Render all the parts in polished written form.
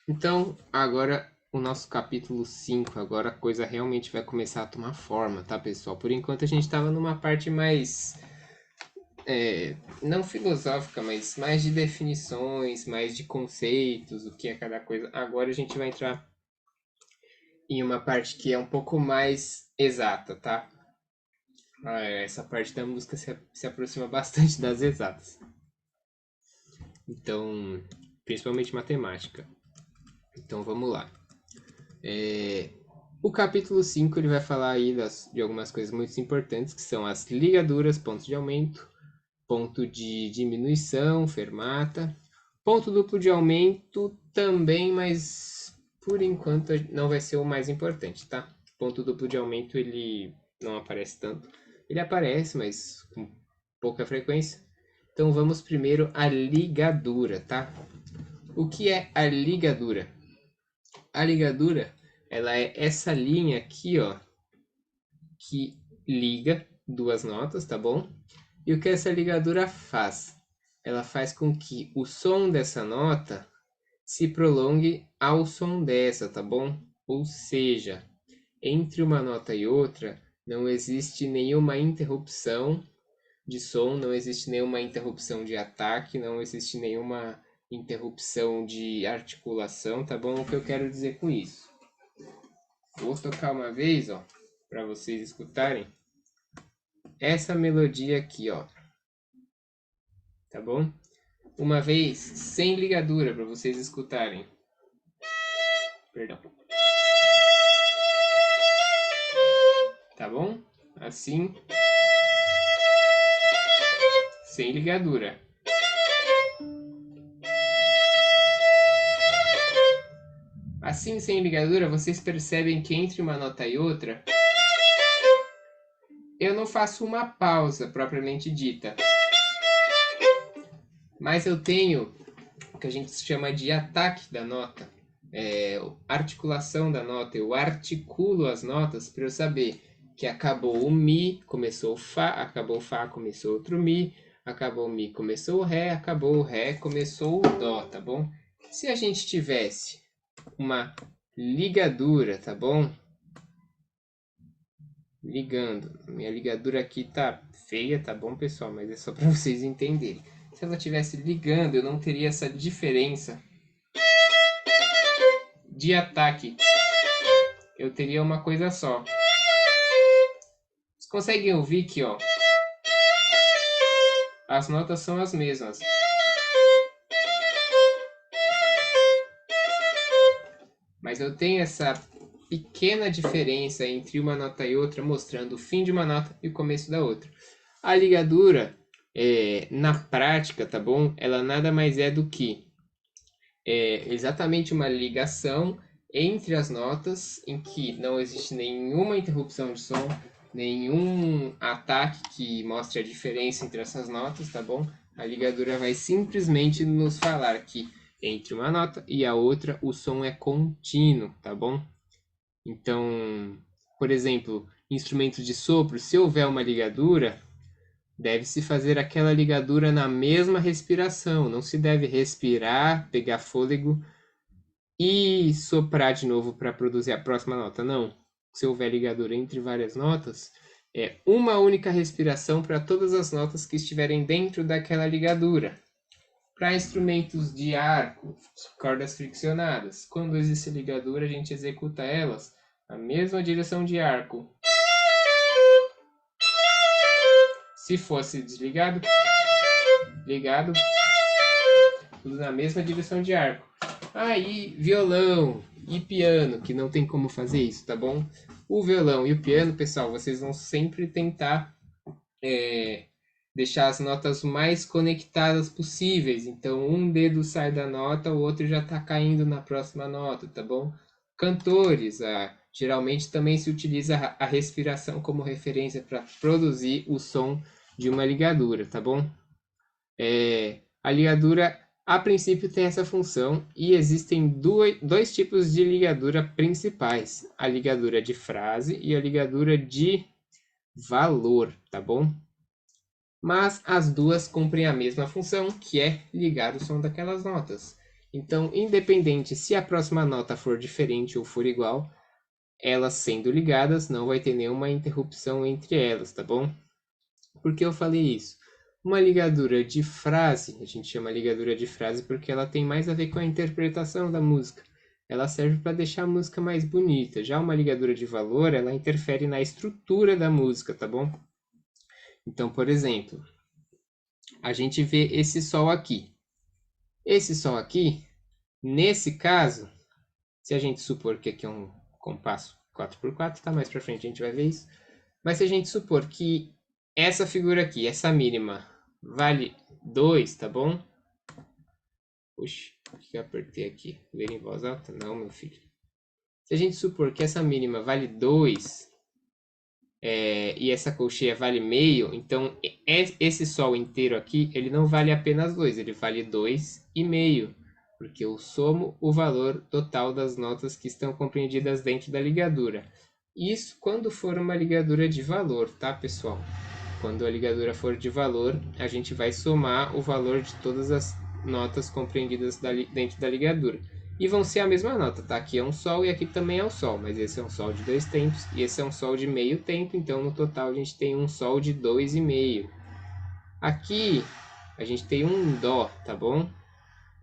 Então, agora o nosso capítulo 5, agora a coisa realmente vai começar a tomar forma, tá, pessoal? Por enquanto a gente estava numa parte mais, não filosófica, mas mais de definições, mais de conceitos, o que é cada coisa. Agora a gente vai entrar em uma parte que é um pouco mais exata, tá? Essa parte da música se aproxima bastante das exatas. Então, principalmente matemática. Então vamos lá. O capítulo 5 ele vai falar aí de algumas coisas muito importantes, que são as ligaduras, ponto de aumento, ponto de diminuição, fermata, ponto duplo de aumento também, mas por enquanto não vai ser o mais importante, tá? Ponto duplo de aumento ele não aparece tanto. Ele aparece, mas com pouca frequência. Então vamos primeiro à ligadura, tá? O que é a ligadura? A ligadura, ela é essa linha aqui, ó, que liga duas notas, tá bom? E o que essa ligadura faz? Ela faz com que o som dessa nota se prolongue ao som dessa, tá bom? Ou seja, entre uma nota e outra não existe nenhuma interrupção de som, não existe nenhuma interrupção de ataque, não existe nenhuma interrupção de articulação, tá bom? O que eu quero dizer com isso? Vou tocar uma vez, ó, para vocês escutarem essa melodia aqui, ó, tá bom? Uma vez sem ligadura para vocês escutarem. Perdão. Tá bom? Assim, sem ligadura. Assim, sem ligadura, vocês percebem que entre uma nota e outra, eu não faço uma pausa propriamente dita, mas eu tenho o que a gente chama de ataque da nota, articulação da nota. Eu articulo as notas para eu saber que acabou o Mi, começou o Fá, acabou o Fá, começou outro Mi, acabou o Mi, começou o Ré, acabou o Ré, começou o Dó, tá bom? Se a gente tivesse uma ligadura, tá bom? Ligando. Minha ligadura aqui tá feia, tá bom, pessoal? Mas é só para vocês entenderem. Se ela estivesse ligando, eu não teria essa diferença de ataque. Eu teria uma coisa só. Vocês conseguem ouvir que, ó, as notas são as mesmas. Mas eu tenho essa pequena diferença entre uma nota e outra, mostrando o fim de uma nota e o começo da outra. A ligadura, na prática, tá bom? Ela nada mais é do que exatamente uma ligação entre as notas em que não existe nenhuma interrupção de som, nenhum ataque que mostre a diferença entre essas notas, tá bom? A ligadura vai simplesmente nos falar que entre uma nota e a outra o som é contínuo, tá bom? Então, por exemplo, instrumentos de sopro, se houver uma ligadura, deve-se fazer aquela ligadura na mesma respiração. Não se deve respirar, pegar fôlego e soprar de novo para produzir a próxima nota. Não. Se houver ligadura entre várias notas, é uma única respiração para todas as notas que estiverem dentro daquela ligadura. Para instrumentos de arco, cordas friccionadas, quando existe ligadura, a gente executa elas na mesma direção de arco. Se fosse desligado, ligado, tudo na mesma direção de arco. Aí, violão e piano, que não tem como fazer isso, tá bom? O violão e o piano, pessoal, vocês vão sempre tentar deixar as notas mais conectadas possíveis. Então, um dedo sai da nota, o outro já está caindo na próxima nota, tá bom? Cantores, geralmente também se utiliza a respiração como referência para produzir o som de uma ligadura, tá bom? A ligadura, a princípio, tem essa função e existem dois tipos de ligadura principais: a ligadura de frase e a ligadura de valor, tá bom? Mas as duas cumprem a mesma função, que é ligar o som daquelas notas. Então, independente se a próxima nota for diferente ou for igual, elas sendo ligadas, não vai ter nenhuma interrupção entre elas, tá bom? Por que eu falei isso? Uma ligadura de frase, a gente chama ligadura de frase porque ela tem mais a ver com a interpretação da música. Ela serve para deixar a música mais bonita. Já uma ligadura de valor, ela interfere na estrutura da música, tá bom? Então, por exemplo, a gente vê esse sol aqui. Esse sol aqui, nesse caso, se a gente supor que aqui é um compasso 4x4, tá mais para frente a gente vai ver isso. Mas se a gente supor que essa figura aqui, essa mínima, vale 2, tá bom? Puxa, o que eu apertei aqui? Ler em voz alta? Não, meu filho. Se a gente supor que essa mínima vale 2 e essa colcheia vale meio, então esse sol inteiro aqui, ele não vale apenas 2, ele vale 2,5, porque eu somo o valor total das notas que estão compreendidas dentro da ligadura. Isso quando for uma ligadura de valor, tá, pessoal? Quando a ligadura for de valor, a gente vai somar o valor de todas as notas compreendidas dentro da ligadura. E vão ser a mesma nota, tá? Aqui é um sol e aqui também é um sol, mas esse é um sol de 2 tempos e esse é um sol de meio tempo, então no total a gente tem um sol de 2,5. Aqui a gente tem um dó, tá bom?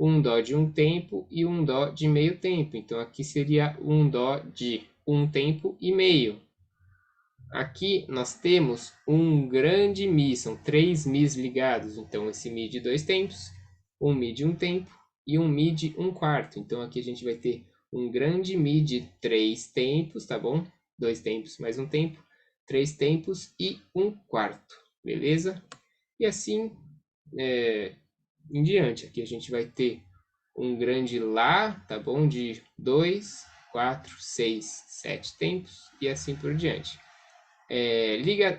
Um dó de um tempo e um dó de meio tempo, então aqui seria um dó de um tempo e meio. Aqui nós temos um grande Mi, são 3 Mis ligados, então esse Mi de 2 tempos, um Mi de um tempo e um Mi de um quarto. Então aqui a gente vai ter um grande Mi de 3 tempos, tá bom? 2 tempos mais um tempo, 3 tempos e um quarto, beleza? E assim em diante. Aqui a gente vai ter um grande Lá, tá bom? De 2, 4, 6, 7 tempos e assim por diante.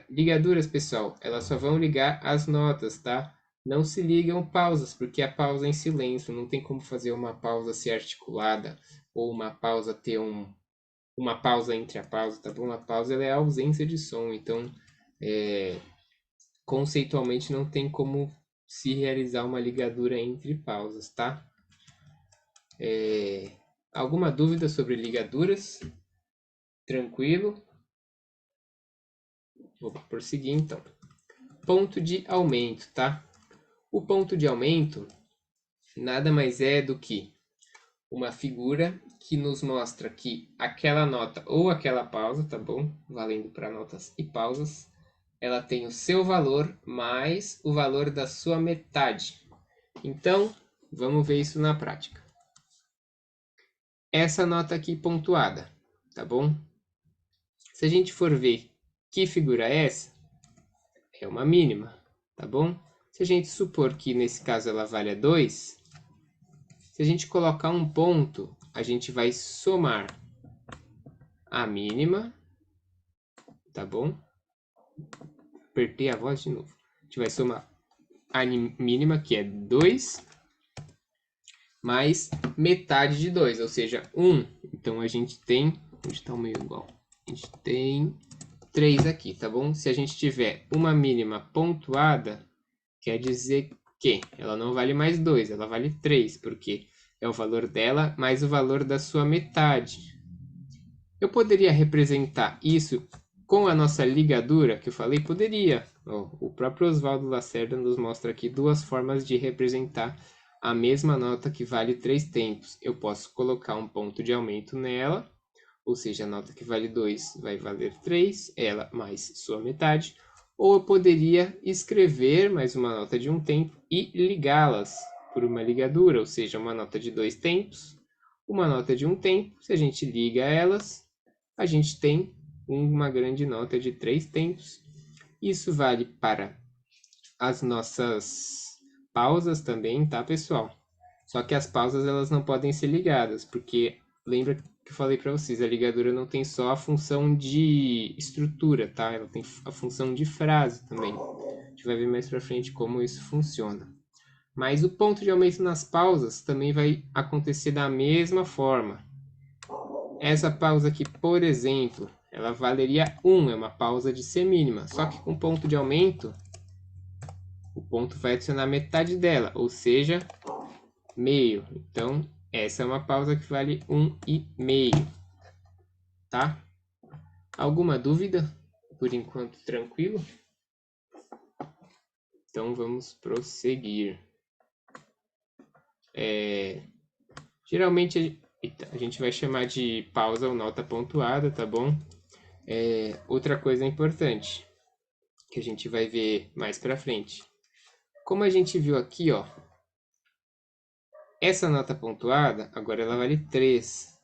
Ligaduras, pessoal, elas só vão ligar as notas, tá? Não se ligam pausas, porque a pausa é em silêncio, não tem como fazer uma pausa ser articulada, ou uma pausa ter uma pausa entre a pausa, tá bom? Uma pausa ela é a ausência de som, então conceitualmente não tem como se realizar uma ligadura entre pausas, tá? Alguma dúvida sobre ligaduras? Tranquilo? Vou prosseguir então. Ponto de aumento, tá? O ponto de aumento nada mais é do que uma figura que nos mostra que aquela nota ou aquela pausa, tá bom? Valendo para notas e pausas, ela tem o seu valor mais o valor da sua metade. Então, vamos ver isso na prática. Essa nota aqui pontuada, tá bom? Se a gente for ver que figura é essa, é uma mínima, tá bom? Se a gente supor que nesse caso ela valha 2, se a gente colocar um ponto, a gente vai somar a mínima, tá bom? Apertei a voz de novo. A gente vai somar a mínima, que é 2, mais metade de 2, ou seja, 1. Então a gente tem, onde está o meio igual? A gente tem 3 aqui, tá bom? Se a gente tiver uma mínima pontuada, quer dizer que ela não vale mais 2, ela vale 3, porque é o valor dela mais o valor da sua metade. Eu poderia representar isso com a nossa ligadura que eu falei? Poderia. O próprio Oswaldo Lacerda nos mostra aqui duas formas de representar a mesma nota que vale 3 tempos. Eu posso colocar um ponto de aumento nela, ou seja, a nota que vale 2 vai valer 3, ela mais sua metade. Ou eu poderia escrever mais uma nota de um tempo e ligá-las por uma ligadura, ou seja, uma nota de 2 tempos, uma nota de um tempo. Se a gente liga elas, a gente tem uma grande nota de 3 tempos. Isso vale para as nossas pausas também, tá, pessoal? Só que as pausas elas não podem ser ligadas, porque lembra que eu falei para vocês, a ligadura não tem só a função de estrutura, tá? Ela tem a função de frase também. A gente vai ver mais para frente como isso funciona. Mas o ponto de aumento nas pausas também vai acontecer da mesma forma. Essa pausa aqui, por exemplo, ela valeria 1, é uma pausa de semínima. Só que com ponto de aumento, o ponto vai adicionar metade dela, ou seja, meio. Então, essa é uma pausa que vale 1,5, tá? Alguma dúvida? Por enquanto, tranquilo? Então, vamos prosseguir. Geralmente, a gente vai chamar de pausa ou nota pontuada, tá bom? Outra coisa importante, que a gente vai ver mais pra frente. Como a gente viu aqui, ó, essa nota pontuada, agora ela vale 3.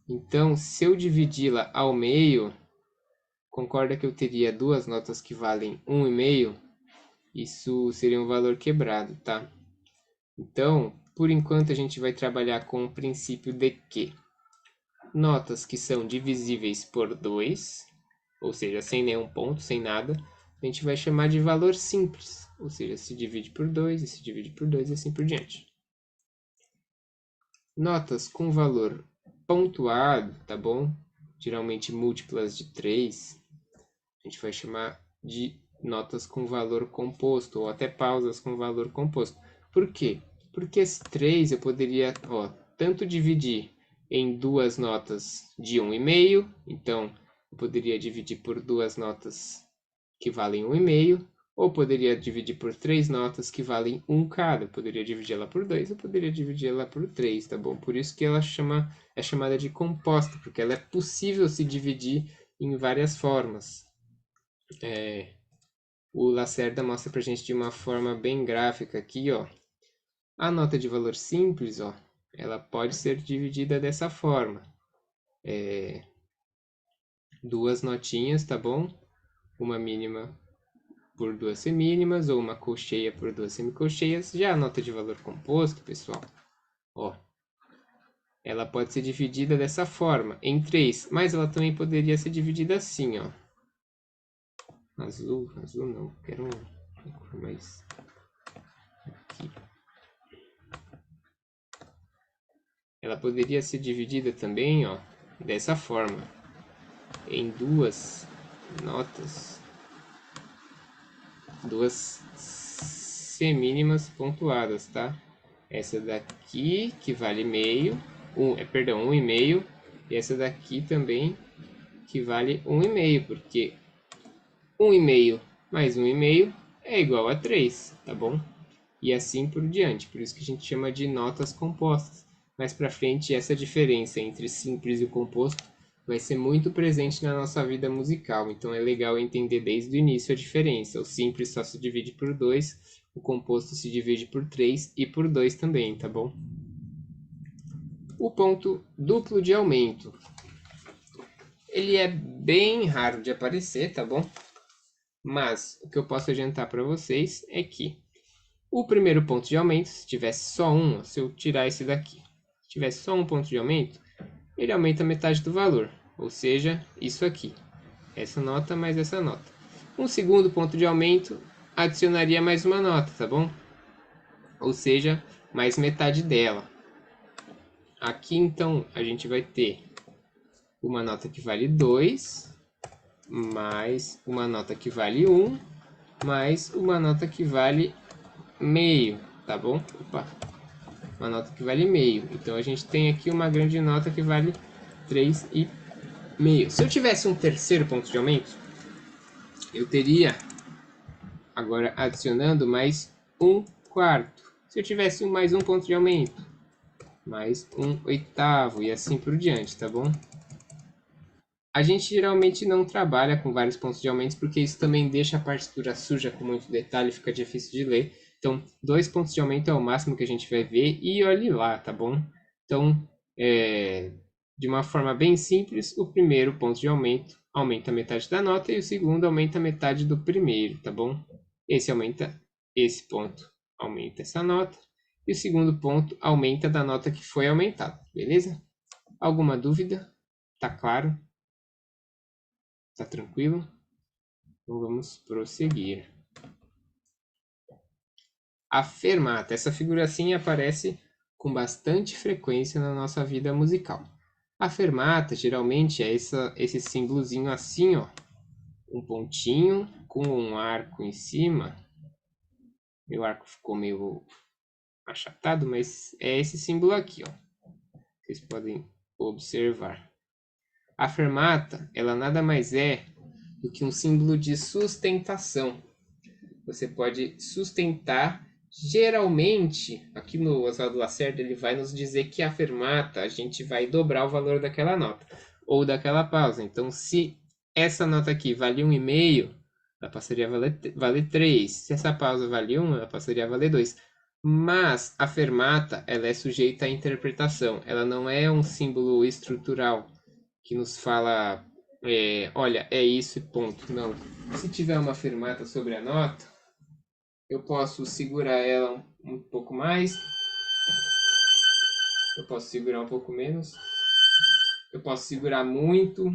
Então, se eu dividi-la ao meio, concorda que eu teria duas notas que valem 1,5? Isso seria um valor quebrado, tá? Então, por enquanto a gente vai trabalhar com o princípio de que notas que são divisíveis por 2, ou seja, sem nenhum ponto, sem nada, a gente vai chamar de valor simples, ou seja, se divide por 2 e se divide por 2 e assim por diante. Notas com valor pontuado, tá bom? Geralmente múltiplas de 3, a gente vai chamar de notas com valor composto, ou até pausas com valor composto. Por quê? Porque esse 3 eu poderia, ó, tanto dividir em duas notas de 1,5, então eu poderia dividir por duas notas que valem 1,5, ou poderia dividir por três notas que valem 1 cada. Eu poderia dividir ela por 2, eu poderia dividir ela por 3, tá bom? Por isso que ela é chamada de composta, porque ela é possível se dividir em várias formas. O Lacerda mostra pra gente de uma forma bem gráfica aqui, ó. A nota de valor simples, ó, ela pode ser dividida dessa forma. Duas notinhas, tá bom? Uma mínima por duas semínimas, ou uma colcheia por duas semicolcheias. Já a nota de valor composto, pessoal, ó, ela pode ser dividida dessa forma, em 3, mas ela também poderia ser dividida assim, ó. Azul não, quero uma cor mais aqui. Ela poderia ser dividida também, ó, dessa forma, em duas notas, duas semínimas pontuadas, tá? Essa daqui que vale meio, perdão, 1,5, e essa daqui também que vale 1,5, porque 1,5 mais 1,5 é igual a 3, tá bom? E assim por diante, por isso que a gente chama de notas compostas. Mais para frente, essa diferença entre simples e o composto vai ser muito presente na nossa vida musical, então é legal entender desde o início a diferença. O simples só se divide por 2, o composto se divide por 3 e por 2 também, tá bom? O ponto duplo de aumento. Ele é bem raro de aparecer, tá bom? Mas o que eu posso adiantar para vocês é que o primeiro ponto de aumento, se tivesse só um, se eu tirar esse daqui, se tivesse só um ponto de aumento, ele aumenta metade do valor, ou seja, isso aqui. Essa nota mais essa nota. Um segundo ponto de aumento adicionaria mais uma nota, tá bom? Ou seja, mais metade dela. Aqui então a gente vai ter uma nota que vale 2, mais uma nota que vale 1, mais uma nota que vale meio, tá bom? Opa, uma nota que vale meio. Então a gente tem aqui uma grande nota que vale 3,5. Se eu tivesse um terceiro ponto de aumento, eu teria agora adicionando mais 1/4. Se eu tivesse mais um ponto de aumento, mais 1/8 e assim por diante, tá bom? A gente geralmente não trabalha com vários pontos de aumento porque isso também deixa a partitura suja com muito detalhe e fica difícil de ler. Então, 2 pontos de aumento é o máximo que a gente vai ver e olhe lá, tá bom? Então, de uma forma bem simples, o primeiro ponto de aumento aumenta metade da nota e o segundo aumenta metade do primeiro, tá bom? Esse ponto aumenta essa nota e o segundo ponto aumenta da nota que foi aumentada, beleza? Alguma dúvida? Tá claro? Tá tranquilo? Então vamos prosseguir. A fermata. Essa figura assim aparece com bastante frequência na nossa vida musical. A fermata geralmente é esse símbolozinho assim, ó. Um pontinho com um arco em cima. Meu arco ficou meio achatado, mas é esse símbolo aqui, ó. Vocês podem observar. A fermata, ela nada mais é do que um símbolo de sustentação. Você pode sustentar. Geralmente, aqui no Oswaldo Lacerda, ele vai nos dizer que a fermata, a gente vai dobrar o valor daquela nota, ou daquela pausa. Então, se essa nota aqui vale 1,5, ela passaria a valer 3. Se essa pausa vale 1, ela passaria a valer 2. Mas a fermata, ela é sujeita à interpretação. Ela não é um símbolo estrutural que nos fala, olha, é isso e ponto. Não. Se tiver uma fermata sobre a nota, eu posso segurar ela um pouco mais, eu posso segurar um pouco menos, eu posso segurar muito.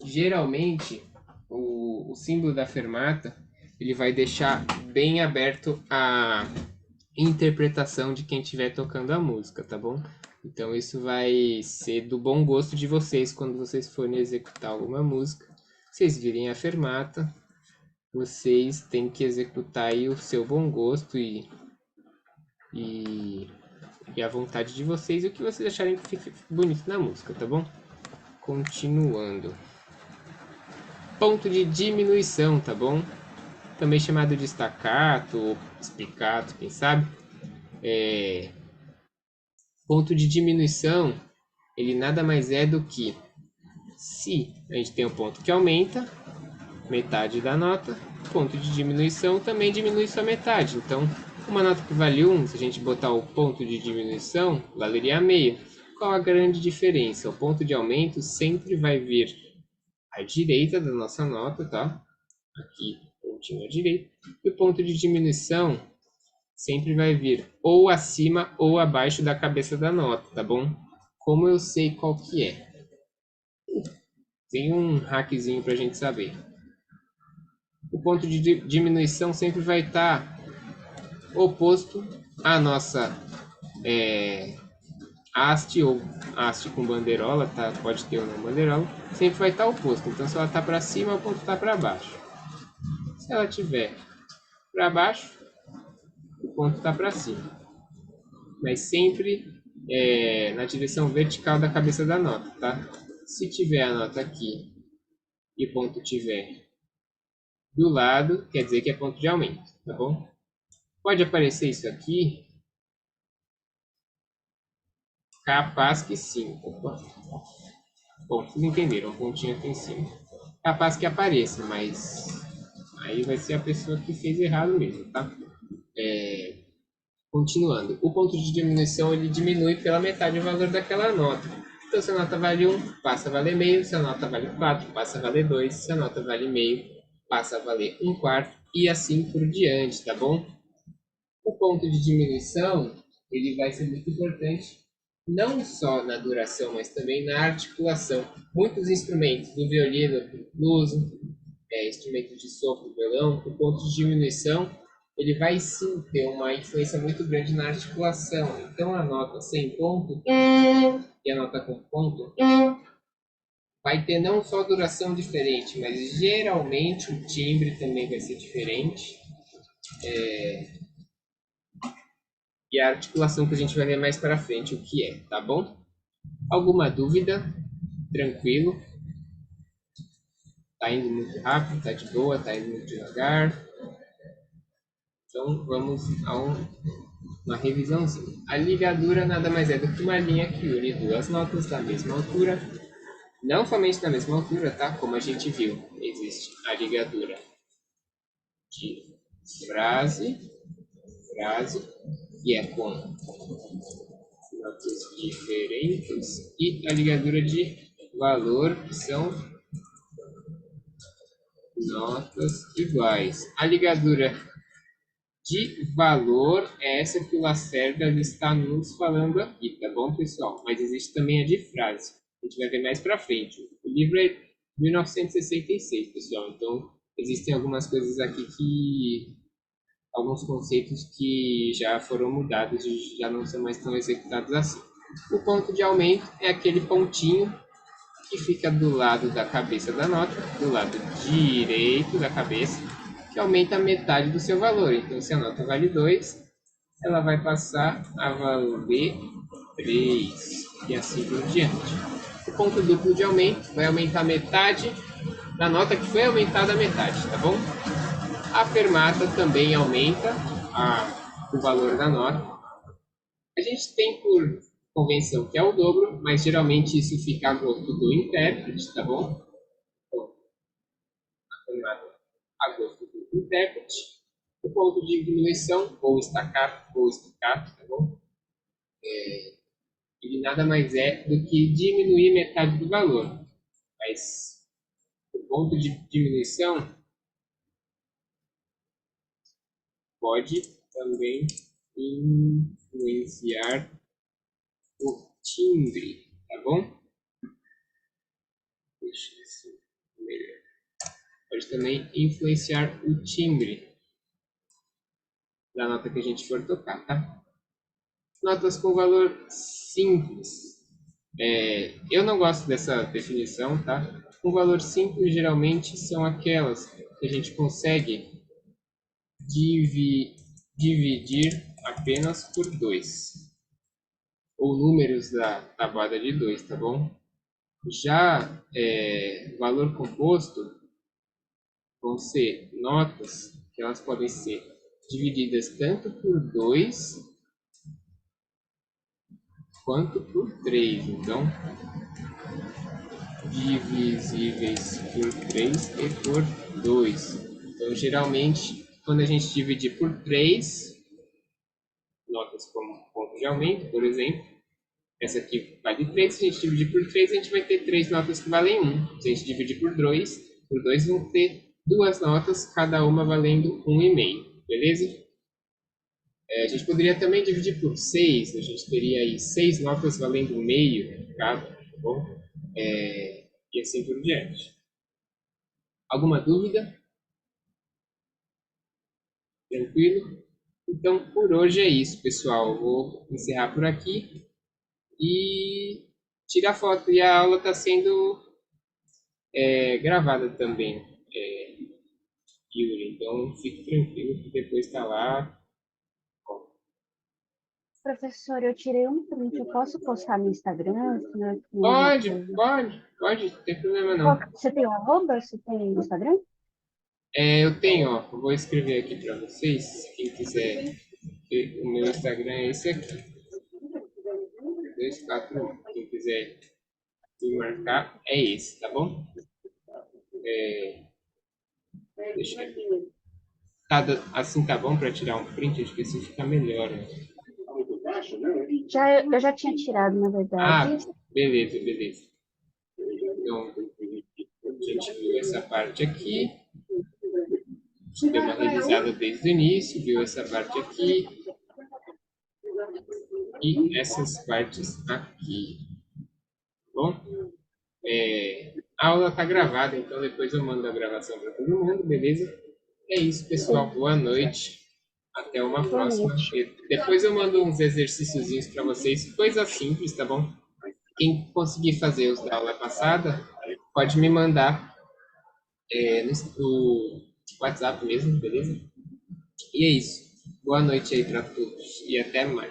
Geralmente, o símbolo da fermata, ele vai deixar bem aberto a interpretação de quem estiver tocando a música, tá bom? Então isso vai ser do bom gosto de vocês quando vocês forem executar alguma música. Vocês virem a fermata, vocês têm que executar aí o seu bom gosto e a vontade de vocês e o que vocês acharem que fique bonito na música, tá bom? Continuando. Ponto de diminuição, tá bom? Também chamado de staccato ou spiccato, quem sabe? Ponto de diminuição, ele nada mais é do que se a gente tem um ponto que aumenta, metade da nota, ponto de diminuição também diminui sua metade. Então, uma nota que vale 1, se a gente botar o ponto de diminuição, valeria meio. Qual a grande diferença? O ponto de aumento sempre vai vir à direita da nossa nota, tá? Aqui, pontinho à direita. E o ponto de diminuição sempre vai vir ou acima ou abaixo da cabeça da nota, tá bom? Como eu sei qual que é? Tem um hackzinho pra gente saber. O ponto de diminuição sempre vai estar oposto à nossa haste ou haste com bandeirola, tá? Pode ter ou não bandeirola, sempre vai estar oposto. Então, se ela está para cima, o ponto está para baixo. Se ela estiver para baixo, o ponto está para cima. Mas sempre na direção vertical da cabeça da nota, tá? Se tiver a nota aqui e o ponto tiver do lado, quer dizer que é ponto de aumento, tá bom? Pode aparecer isso aqui? Capaz que sim. Opa. Bom, vocês entenderam, um pontinho aqui em cima. Capaz que apareça, mas aí vai ser a pessoa que fez errado mesmo, tá? Continuando. O ponto de diminuição, ele diminui pela metade o valor daquela nota. Então, se a nota vale 1, passa a valer meio. Se a nota vale 4, passa a valer 2. Se a nota vale meio, passa a valer 1/4. E assim por diante, tá bom? O ponto de diminuição, ele vai ser muito importante, não só na duração, mas também na articulação. Muitos instrumentos, do violino, do blues, instrumentos de sopro, violão, o ponto de diminuição, ele vai sim ter uma influência muito grande na articulação. Então, a nota sem ponto e a nota com ponto vai ter não só duração diferente, mas geralmente o timbre também vai ser diferente. E a articulação que a gente vai ver mais para frente o que é, tá bom? Alguma dúvida? Tranquilo? Tá indo muito rápido? Tá de boa? Tá indo muito devagar? Então vamos a uma revisãozinha. A ligadura nada mais é do que uma linha que une duas notas da mesma altura. Não somente da mesma altura, tá? Como a gente viu, existe a ligadura de frase, que é com notas diferentes, e a ligadura de valor, que são notas iguais. A ligadura de valor é essa que o Lacerda está nos falando aqui, tá bom, pessoal? Mas existe também a de frase. A gente vai ver mais pra frente. O livro é de 1966, pessoal. Então, existem algumas coisas aqui alguns conceitos que já foram mudados e já não são mais tão executados assim. O ponto de aumento é aquele pontinho que fica do lado da cabeça da nota, do lado direito da cabeça, que aumenta metade do seu valor. Então, se a nota vale 2, ela vai passar a valer 3 e assim por diante. O ponto duplo de aumento vai aumentar metade da nota que foi aumentada a metade, tá bom? A fermata também aumenta o valor da nota. A gente tem por convenção que é o dobro, mas geralmente isso fica a gosto do intérprete, tá bom? Então, a fermata a gosto do intérprete. O ponto de diminuição, ou staccato, tá bom? Ele nada mais é do que diminuir metade do valor. Mas o ponto de diminuição pode também influenciar o timbre, tá bom? Deixa eu ver se melhor. Pode também influenciar o timbre da nota que a gente for tocar, tá? Notas com valor simples. Eu não gosto dessa definição, tá? Com valor simples, geralmente, são aquelas que a gente consegue dividir apenas por 2. Ou números da tabuada de 2, tá bom? Já valor composto vão ser notas que elas podem ser divididas tanto por 2 quanto por 3. Então, divisíveis por 3 e por 2. Então, geralmente, quando a gente dividir por 3, notas como ponto de aumento, por exemplo, essa aqui vale 3, se a gente dividir por 3, a gente vai ter 3 notas que valem 1. Se a gente dividir por 2 vão ter 2 notas, cada uma valendo 1,5, beleza? A gente poderia também dividir por 6, a gente teria aí 6 notas valendo meio cada, tá bom? E assim por diante. Alguma dúvida? Tranquilo? Então, por hoje é isso, pessoal. Eu vou encerrar por aqui e tirar foto. E a aula está sendo gravada também, Yuri. Então, fique tranquilo que depois está lá. Professor, eu tirei um print. Eu posso postar no Instagram? Se não tem alguma Pode, coisa? pode, não tem problema não. Você tem um arroba? Você tem Instagram? Eu tenho, ó, eu vou escrever aqui para vocês, quem quiser. O meu Instagram é esse aqui, 241. Quem quiser me marcar é esse, tá bom? Deixa eu ver. Assim tá bom para tirar um print? Acho que assim fica melhor, né? Eu já tinha tirado, na verdade. Beleza, beleza. Então, a gente viu essa parte aqui, deu uma revisada desde o início, viu essa parte aqui e essas partes aqui, tá bom? A aula tá gravada, então depois eu mando a gravação para todo mundo, beleza? É isso, pessoal. Boa noite. Até uma Boa próxima. noite. E depois eu mando uns exercíciozinhos para vocês, coisa simples, tá bom? Quem conseguir fazer os da aula passada, pode me mandar no WhatsApp mesmo, beleza? E é isso. Boa noite aí para todos e até mais.